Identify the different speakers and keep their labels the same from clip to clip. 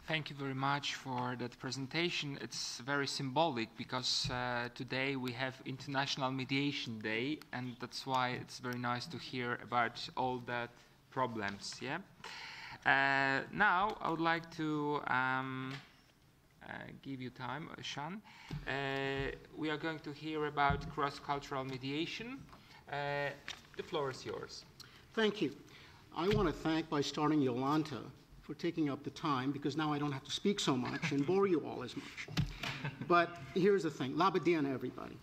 Speaker 1: Thank you very much for that presentation. It's very symbolic because today we have International Mediation Day, and that's why it's very nice to hear about all that problems. Yeah. Now I would like to give you time, Shaan. We are going to hear about cross-cultural mediation. The floor is yours.
Speaker 2: Thank you. I want to thank, by starting, Jolanta for taking up the time, because now I don't have to speak so much and bore you all as much. But here's the thing. Labadiena, everybody.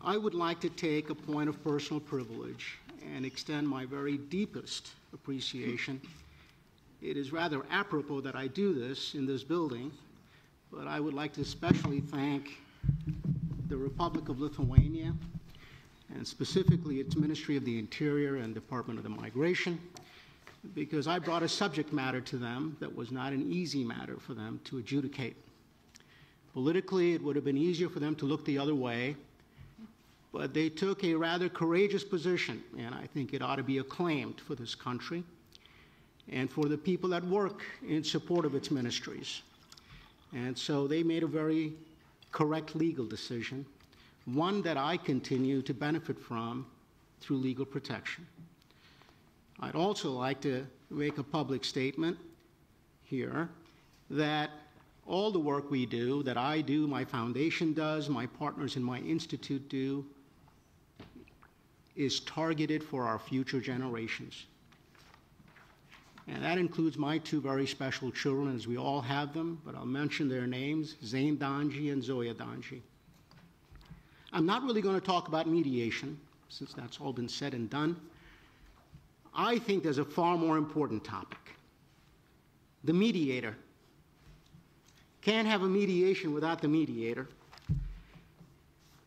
Speaker 2: I would like to take a point of personal privilege and extend my very deepest appreciation. It is rather apropos that I do this in this building, but I would like to especially thank the Republic of Lithuania, and specifically its Ministry of the Interior and Department of the Migration, because I brought a subject matter to them that was not an easy matter for them to adjudicate. Politically, it would have been easier for them to look the other way, but they took a rather courageous position, and I think it ought to be acclaimed for this country and for the people that work in support of its ministries. And so they made a very correct legal decision, one that I continue to benefit from through legal protection. I'd also like to make a public statement here that all the work we do, that I do, my foundation does, my partners in my institute do, is targeted for our future generations. And that includes my two very special children, as we all have them, but I'll mention their names, Shaan Dhanji and Zoya Dhanji. I'm not really going to talk about mediation, since that's all been said and done. I think there's a far more important topic. The mediator. Can't have a mediation without the mediator.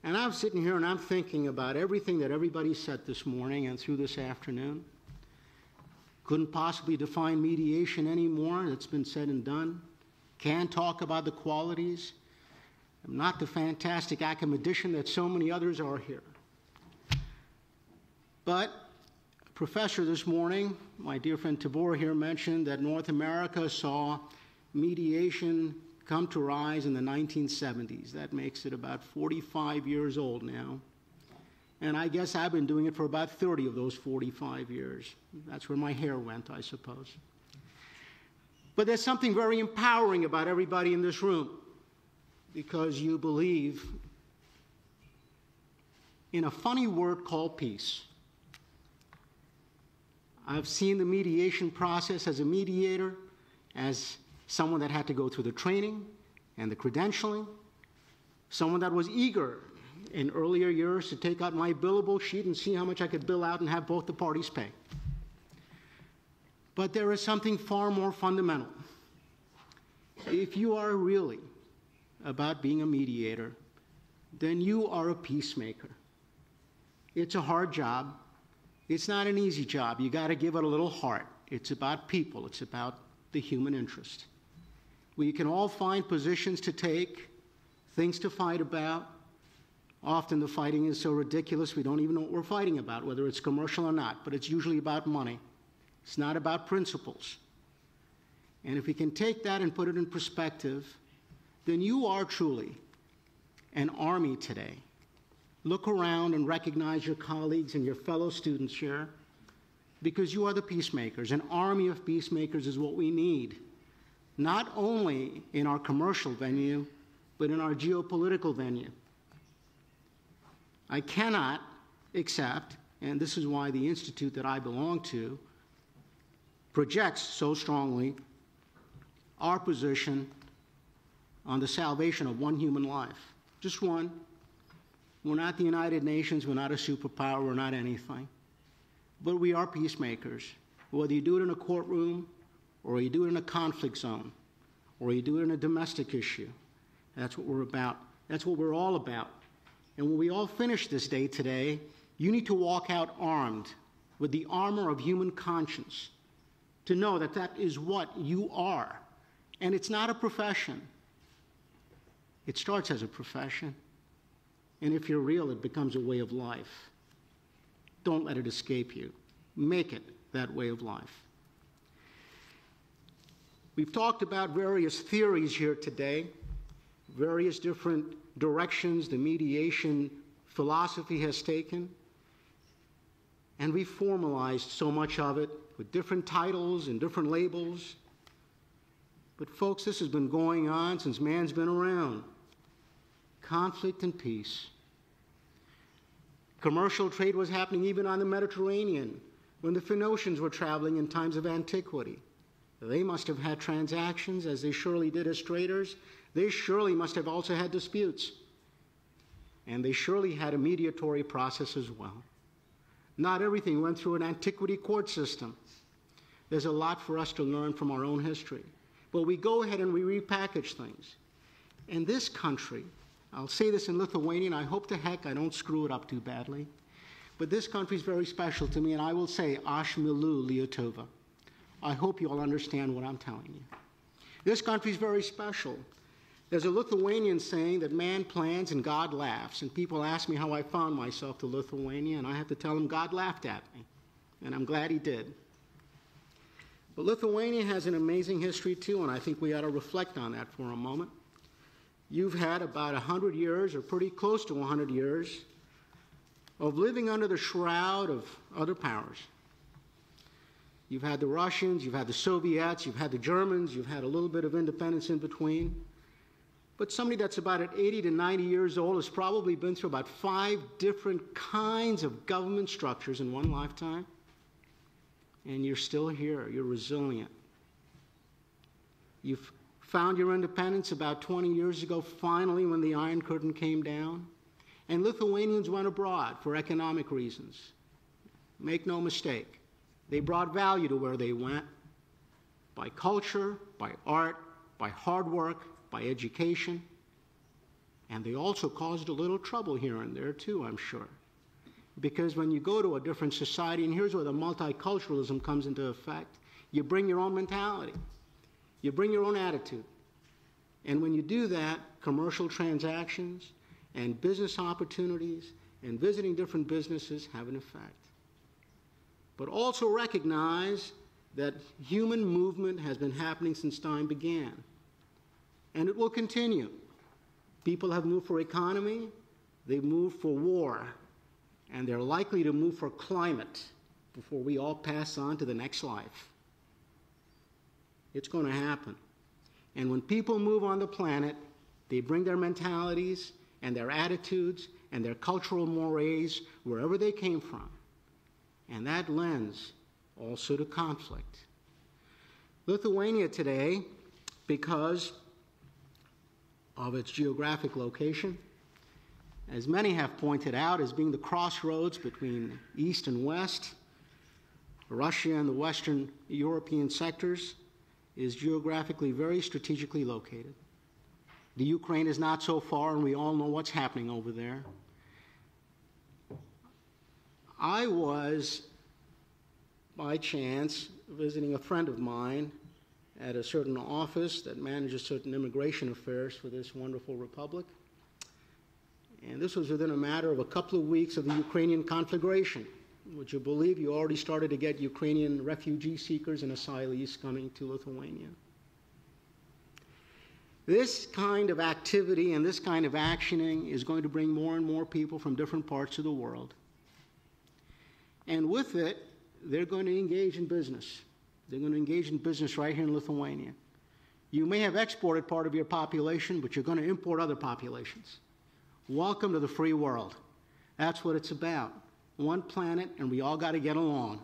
Speaker 2: And I'm sitting here and I'm thinking about everything that everybody said this morning and through this afternoon. Couldn't possibly define mediation anymore. It's been said and done. Can't talk about the qualities. I'm not the fantastic academician that so many others are here. But a professor this morning, my dear friend Tabor here, mentioned that North America saw mediation come to rise in the 1970s. That makes it about 45 years old now. And I guess I've been doing it for about 30 of those 45 years. That's where my hair went, I suppose. But there's something very empowering about everybody in this room, because you believe in a funny word called peace. I've seen the mediation process as a mediator, as someone that had to go through the training and the credentialing, someone that was eager in earlier years to take out my billable sheet and see how much I could bill out and have both the parties pay. But there is something far more fundamental. If you are really about being a mediator, then you are a peacemaker. It's a hard job. It's not an easy job. You got to give it a little heart. It's about people. It's about the human interest. We can all find positions to take, things to fight about. Often the fighting is so ridiculous we don't even know what we're fighting about, whether it's commercial or not, but it's usually about money. It's not about principles. And if we can take that and put it in perspective, then you are truly an army today. Look around and recognize your colleagues and your fellow students here, because you are the peacemakers. An army of peacemakers is what we need, not only in our commercial venue, but in our geopolitical venue. I cannot accept, and this is why the institute that I belong to projects so strongly our position on the salvation of one human life. Just one. We're not the United Nations, we're not a superpower, we're not anything. But we are peacemakers. Whether you do it in a courtroom, or you do it in a conflict zone, or you do it in a domestic issue, that's what we're about. That's what we're all about. And when we all finish this day today, you need to walk out armed with the armor of human conscience to know that that is what you are. And it's not a profession. It starts as a profession. And if you're real, it becomes a way of life. Don't let it escape you. Make it that way of life. We've talked about various theories here today, various different directions the mediation philosophy has taken, and we've formalized so much of it with different titles and different labels. But folks, this has been going on since man's been around. Conflict and peace. Commercial trade was happening even on the Mediterranean when the Phoenicians were traveling in times of antiquity. They must have had transactions, as they surely did as traders. They surely must have also had disputes. And they surely had a mediatory process as well. Not everything went through an antiquity court system. There's a lot for us to learn from our own history. But we go ahead and we repackage things. In this country, I'll say this in Lithuanian, I hope to heck I don't screw it up too badly, but this country is very special to me, and I will say, Aš myliu Lietuvą. I hope you all understand what I'm telling you. This country is very special. There's a Lithuanian saying that man plans and God laughs, and people ask me how I found myself to Lithuania, and I have to tell them God laughed at me, and I'm glad he did. But Lithuania has an amazing history too, and I think we ought to reflect on that for a moment. You've had about 100 years, or pretty close to 100 years, of living under the shroud of other powers. You've had the Russians, you've had the Soviets, you've had the Germans, you've had a little bit of independence in between. But somebody that's about at 80 to 90 years old has probably been through about 5 different kinds of government structures in one lifetime. And you're still here, you're resilient. You've found your independence about 20 years ago, finally, when the Iron Curtain came down. And Lithuanians went abroad for economic reasons. Make no mistake, they brought value to where they went by culture, by art, by hard work, by education. And they also caused a little trouble here and there, too, I'm sure. Because when you go to a different society, and here's where the multiculturalism comes into effect, you bring your own mentality. You bring your own attitude. And when you do that, commercial transactions and business opportunities and visiting different businesses have an effect. But also recognize that human movement has been happening since time began. And it will continue. People have moved for economy, they've moved for war, and they're likely to move for climate before we all pass on to the next life. It's going to happen. And when people move on the planet, they bring their mentalities and their attitudes and their cultural mores wherever they came from. And that lends also to conflict. Lithuania today, because of its geographic location, as many have pointed out, as being the crossroads between East and West, Russia and the Western European sectors, is geographically very strategically located. The Ukraine is not so far, and we all know what's happening over there. I was, by chance, visiting a friend of mine at a certain office that manages certain immigration affairs for this wonderful republic. And this was within a matter of a couple of weeks of the Ukrainian conflagration. Would you believe you already started to get Ukrainian refugee seekers and asylees coming to Lithuania? This kind of activity and this kind of actioning is going to bring more and more people from different parts of the world. And with it, they're going to engage in business. They're going to engage in business right here in Lithuania. You may have exported part of your population, but you're going to import other populations. Welcome to the free world. That's what it's about. One planet, and we all got to get along.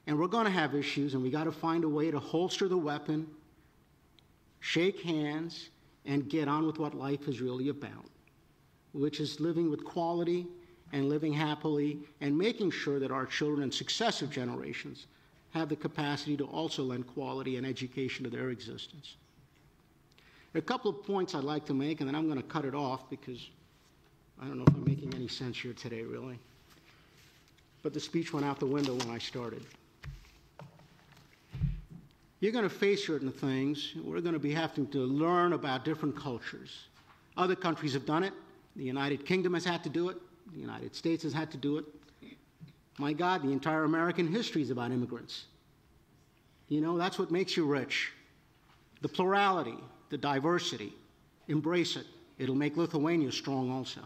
Speaker 2: And we're going to have issues, and we got to find a way to holster the weapon, shake hands, and get on with what life is really about, which is living with quality and living happily and making sure that our children and successive generations have the capacity to also lend quality and education to their existence. There are a couple of points I'd like to make, and then I'm going to cut it off because I don't know if I'm making any sense here today, really. But the speech went out the window when I started. You're going to face certain things. We're going to be having to learn about different cultures. Other countries have done it. The United Kingdom has had to do it. The United States has had to do it. My God, the entire American history is about immigrants. You know, that's what makes you rich. the plurality, the diversity. Embrace it. It'll make Lithuania strong also.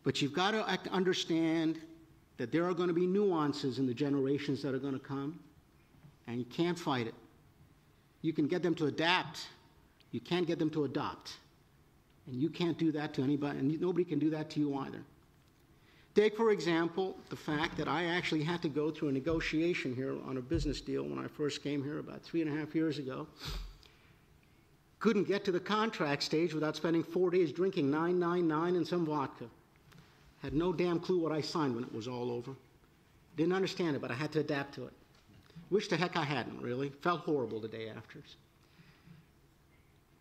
Speaker 2: But you've got to understand that there are going to be nuances in the generations that are going to come, and you can't fight it. You can get them to adapt. You can't get them to adopt. And you can't do that to anybody, and nobody can do that to you either. Take, for example, the fact that I actually had to go through a negotiation here on a business deal when I first came here about 3.5 years ago. Couldn't get to the contract stage without spending 4 days drinking 999 and some vodka. Had no damn clue what I signed when it was all over. Didn't understand it, but I had to adapt to it. Wish the heck I hadn't, really. Felt horrible the day after.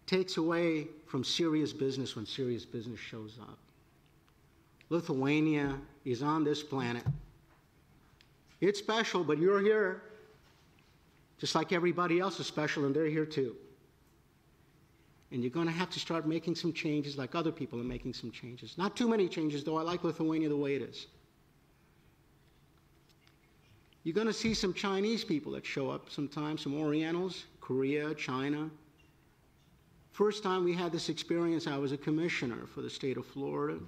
Speaker 2: Takes away from serious business when serious business shows up. Lithuania is on this planet. It's special, but you're here. Just like everybody else is special, and they're here too. And you're going to have to start making some changes like other people are making some changes. Not too many changes, though. I like Lithuania the way it is. You're going to see some Chinese people that show up sometimes, some Orientals, Korea, China. First time we had this experience, I was a commissioner for the state of Florida.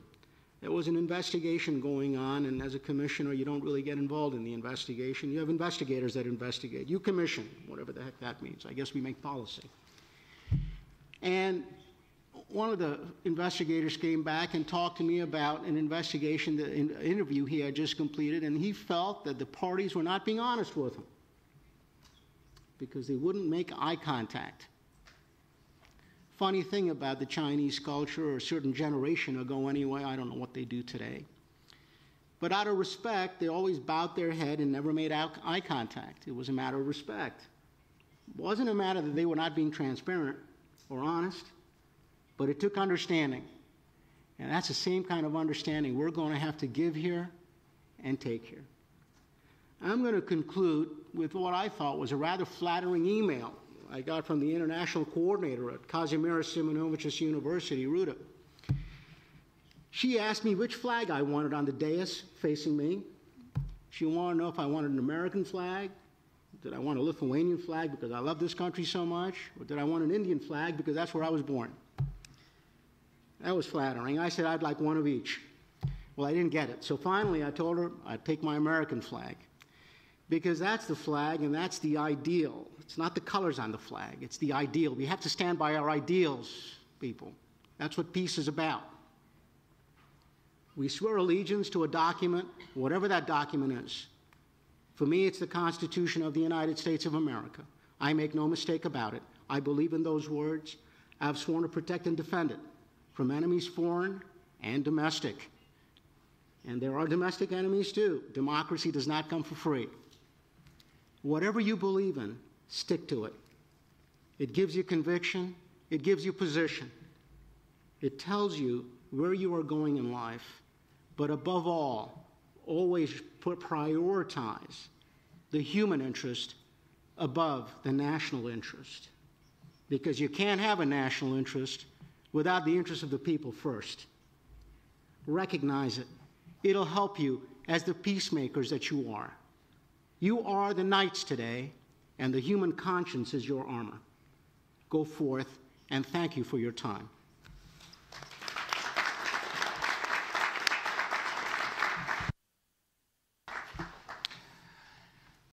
Speaker 2: There was an investigation going on, and as a commissioner, you don't really get involved in the investigation. You have investigators that investigate. You commission, whatever the heck that means. I guess we make policy. And one of the investigators came back and talked to me about an investigation, interview he had just completed, and he felt that the parties were not being honest with him because they wouldn't make eye contact. Funny thing about the Chinese culture, or a certain generation ago anyway, I don't know what they do today. But out of respect, they always bowed their head and never made eye contact. It was a matter of respect. It wasn't a matter that they were not being transparent or honest, but it took understanding. And that's the same kind of understanding we're going to have to give here and take here. I'm going to conclude with what I thought was a rather flattering email I got from the international coordinator at Kazimierz Simonovich's University, Ruda. She asked me which flag I wanted on the dais facing me. She wanted to know if I wanted an American flag, did I want a Lithuanian flag because I love this country so much, or did I want an Indian flag because that's where I was born. That was flattering. I said I'd like one of each. Well, I didn't get it. So finally I told her I'd take my American flag, because that's the flag and that's the ideal. It's not the colors on the flag, it's the ideal. We have to stand by our ideals, people. That's what peace is about. We swear allegiance to a document, whatever that document is. For me, it's the Constitution of the United States of America. I make no mistake about it. I believe in those words. I've sworn to protect and defend it from enemies foreign and domestic. And there are domestic enemies too. Democracy does not come for free. Whatever you believe in, stick to it. It gives you conviction. It gives you position. It tells you where you are going in life. But above all, always prioritize the human interest above the national interest. Because you can't have a national interest without the interest of the people first. Recognize it. It'll help you as the peacemakers that you are. You are the knights today, and the human conscience is your armor. Go forth, and thank you for your time.